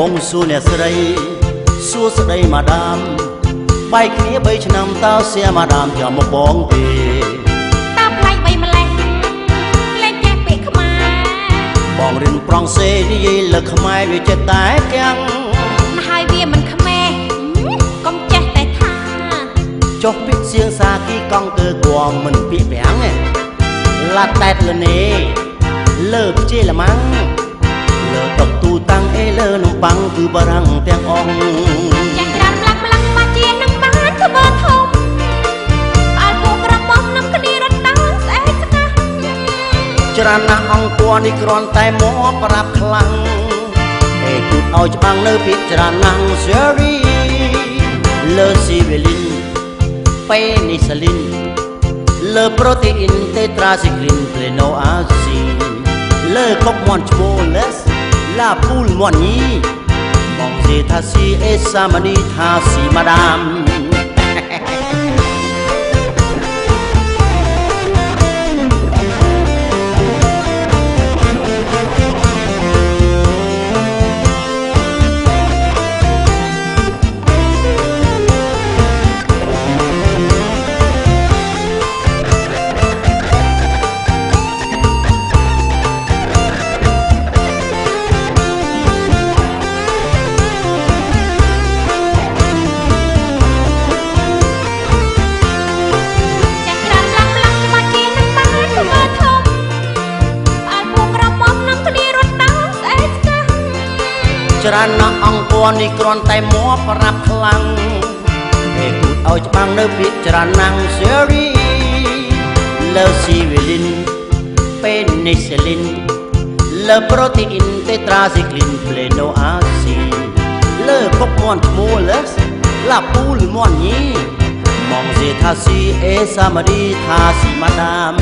ងសួរអ្នកស្រីសួរស្ដីម៉ាដាមបែកគ្នា3ឆ្នាំតើសៀម៉ាដាមចាំមកបងទេតាប្លែក3ម្លេះលេងចេះពាក្យខ្មែរបងរៀនប្រង់សេនិយាយលើខ្មែរវាចេះតែទាំងហើយវាមិនខ្មែរកុំចេះតែថាចុះពាក្យសៀងសាគីកង់គឺគួងមិនពាក្យប្រាំងឡាតែតលនេលើបជាលម៉ាំងលើតុកទូតាំងលើនំប៉័ងគឺបារាំងទាំងអស់ចាស់ច្រើនម្លឹងមកជានឹងបានធ្វើធំអើពូក្រមុំនឹងគ្នារត់តើស្អែកស្កាស់ច្រើនណាស់អង្គរនេះគ្រាន់តែមកប្រាប់ខ្លាំងគូតឲ្យច្បាំងនៅពាក្យច្រើនណាស់ Sherry លើស៊ីវេលីនពេនីសាលីនលើប្រូតេអ៊ីនតេត្រាស៊ីក្លីនផ្លេណូអាស៊ីលើកុកមន់ឈ្មោះ Les ឡាពូលមន់ញីបងសេថាស៊ីអេសាម៉ានីថាស៊ីម៉ាដាមច្រើនណាស់អង្គរនេះគ្រាន់តែមកប្រាប់ខ្លាំងគូតឲ្យច្បាំងនៅពាក្យច្រើនណាស់ Sherry លើស៊ីវេលីនពេនីសាលីនលើប្រូតេអ៊ីនតេត្រាស៊ីក្លីនផ្លេណូអាស៊ីលើកុកមន់ឈ្មោះ Les ឡាពូលមន់ញីបងសេថាស៊ីអេសាម៉ាឌីថាស៊ីម៉ាដាម